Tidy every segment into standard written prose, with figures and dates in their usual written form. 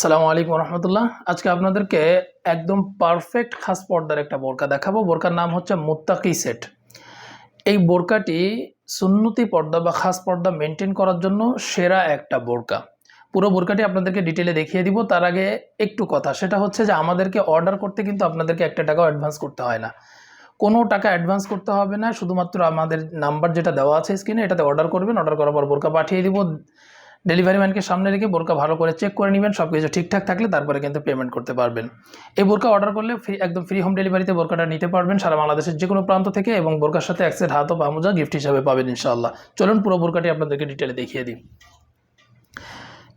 আসসালামু আলাইকুম রহমতুল্লাহ। আজকে আপনাদেরকে একদম পারফেক্ট খাস পর্দার একটা বোরকা দেখাবো। বোরকার নাম হচ্ছে মুত্তাকি সেট। এই বোরকাটি সুন্নতি পর্দা বা খাস পর্দা মেনটেন করার জন্য সেরা একটা বোরকা। পুরো বোরকাটি আপনাদেরকে ডিটেলে দেখিয়ে দিব। তার আগে একটু কথা, সেটা হচ্ছে যে আমাদেরকে অর্ডার করতে কিন্তু আপনাদেরকে একটা টাকাও অ্যাডভান্স করতে হয় না। কোনো টাকা অ্যাডভান্স করতে হবে না, শুধুমাত্র আমাদের নাম্বার যেটা দেওয়া আছে স্ক্রিনে এটাতে অর্ডার করবেন। অর্ডার করার পর বোরকা পাঠিয়ে দিব। ডেলিভারি ম্যানকে সামনে রেখে বোরকা ভালো করে চেক করে নেবেন, সব কিছু ঠিকঠাক থাকলে তারপরে কিন্তু পেমেন্ট করতে পারবেন। এই বোরকা অর্ডার করলে একদম ফ্রি হোম ডেলিভারিতে বোরকাটা নিতে পারবেন সারা বাংলাদেশের যে কোনো প্রান্ত থেকে, এবং বোরকার সাথে এক সেট হাত ও পা মোজা গিফট হিসাবে পাবেন ইনশাআল্লাহ। চলুন পুরো বোরকাটি আপনাদেরকে ডিটেলে দেখিয়ে দিই।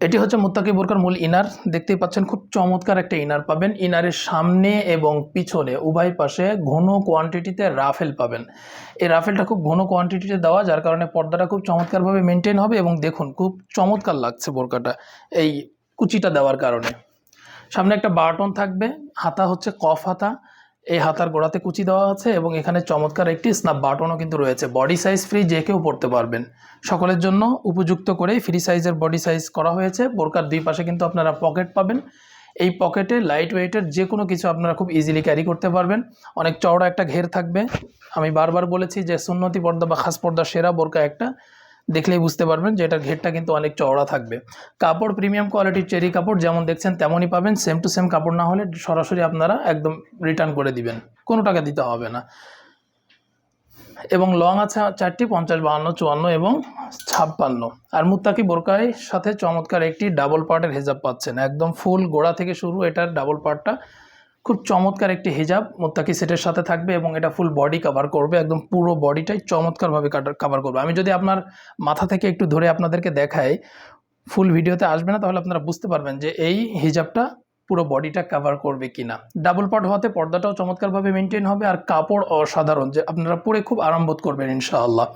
এটি হচ্ছে মুত্তাকি বোরকার মূল ইনার। দেখতেই পাচ্ছেন খুব চমৎকার একটা ইনার পাবেন। ইনারের সামনে এবং পিছনে উভয় পাশে ঘন কোয়ান্টিটিতে রাফেল পাবেন। এই রাফেলটা খুব ঘন কোয়ান্টিটিতে দেওয়া, যার কারণে পর্দাটা খুব চমৎকারভাবে মেনটেন হবে। এবং দেখুন খুব চমৎকার লাগছে বোরকাটা এই কুচিটা দেওয়ার কারণে। সামনে একটা বাটন থাকবে, হাতা হচ্ছে কফ হাতা। এই হাতার গোড়াতে কুচি দেওয়া আছে এবং এখানে চমৎকার একটি স্ন্যাপ বাটনও কিন্তু রয়েছে। বডি সাইজ ফ্রি, যে কেউ পড়তে পারবেন। সকলের জন্য উপযুক্ত করে ফ্রি সাইজের বডি সাইজ করা হয়েছে। বোরকার দুই পাশে কিন্তু আপনারা পকেট পাবেন। এই পকেটে লাইট ওয়েটের যে কোনো কিছু আপনারা খুব ইজিলি ক্যারি করতে পারবেন। অনেক চওড়া একটা ঘের থাকবে। আমি বারবার বলেছি যে সুন্নতি পর্দা বা খাস পর্দা সেরা বোরকা একটা, দেখলেই বুঝতে পারবেন যে এটার ঘেরটা কিন্তু অনেক চওড়া থাকবে। কাপড় প্রিমিয়াম কোয়ালিটির চেরি কাপড়, যেমন দেখছেন তেমনই পাবেন। সেম টু সেম কাপড় না হলে সরাসরি আপনারা একদম রিটার্ন করে দিবেন, কোনো টাকা দিতে হবে না। এবং লং আছে 4টি, 50, 52, 54 এবং 56। আর মুত্তাকি বোরকার সাথে চমৎকার একটি ডাবল পার্টের হেজাব পাচ্ছেন। একদম ফুল গোড়া থেকে শুরু, এটার ডাবল পার্টটা খুব চমৎকার একটি হিজাব মুত্তাকি সেটের সাথে থাকবে এবং এটা ফুল বডি কভার করবে। একদম পুরো বডিটাই চমৎকারভাবে কভার করবে। আমি যদি আপনার মাথা থেকে একটু ধরে আপনাদেরকে দেখাই, ফুল ভিডিওতে আসবে না, তাহলে আপনারা বুঝতে পারবেন যে এই হিজাবটা পুরো বডিটা কভার করবে কিনা। ডাবল পার্ট হওয়াতে পর্দাটাও চমৎকারভাবে মেনটেন হবে, আর কাপড় অসাধারণ, যে আপনারা পরে খুব আরাম বোধ করবেন ইনশাআল্লাহ।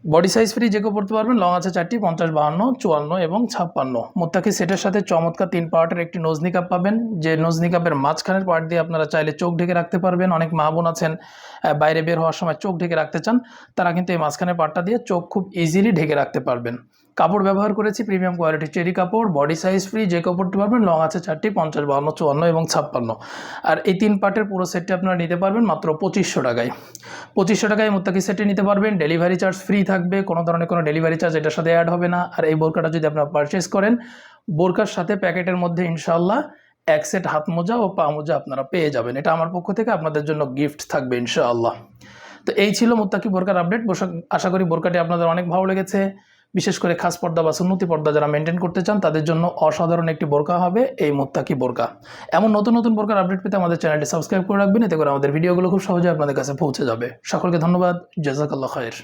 বডি সাইজ ফ্রি, যে কেউ পড়তে পারবেন। লং আছে 4টি, 50, 52, 54 এবং 56। মুত্তাকি সেটের সাথে চমৎকার 3 পার্টের একটি নোজ নিকাব পাবেন, যে নোজ নিকাবের মাঝখানের পার্ট দিয়ে আপনারা চাইলে চোখ ঢেকে রাখতে পারবেন। অনেক মা বোন আছেন বাইরে বের হওয়ার সময় চোখ ঢেকে রাখতে চান, তারা কিন্তু এই মাঝখানের পার্টটা দিয়ে চোখ খুব ইজিলি ঢেকে রাখতে পারবেন। কাপড় ব্যবহার করেছি প্রিমিয়াম কোয়ালিটির চেরি কাপড়। বডি সাইজ ফ্রি, যে কেউ পড়তে পারবেন। লং আছে 4টি, 50, 52, 54 এবং 56। আর এই 3 পার্টের পুরো সেটটি আপনারা নিতে পারবেন মাত্র 2500 টাকায়। 2500 টাকায় মুত্তাকি সেটটি নিতে পারবেন। ডেলিভারি চার্জ ফ্রি থাকবে, কোনো ধরনের কোনো ডেলিভারি চার্জ এটার সাথে অ্যাড হবে না। আর এই বোরকাটা যদি আপনারা পারচেস করেন, বোরকার সাথে প্যাকেটের মধ্যে ইনশাআল্লাহ এক সেট হাত মোজা ও পা মোজা আপনারা পেয়ে যাবেন। এটা আমার পক্ষ থেকে আপনাদের জন্য গিফট থাকবে ইনশাআল্লাহ। তো এই ছিল মুত্তাকি বোরকার আপডেট। আশা করি বোরকাটি আপনাদের অনেক ভালো লেগেছে। বিশেষ করে খাস পর্দা বা সুন্নতি পর্দা যারা মেনটেন করতে চান, তাদের জন্য অসাধারণ একটি বোরকা হবে এই মুত্তাকি বোরকা। এমন নতুন নতুন বোরকার আপডেট পেতে আমাদের চ্যানেলটি সাবস্ক্রাইব করে রাখবেন, এতে করে আমাদের ভিডিওগুলো খুব সহজে আপনাদের কাছে পৌঁছে যাবে। সকলকে ধন্যবাদ। জাযাকাল্লাহ খায়ের।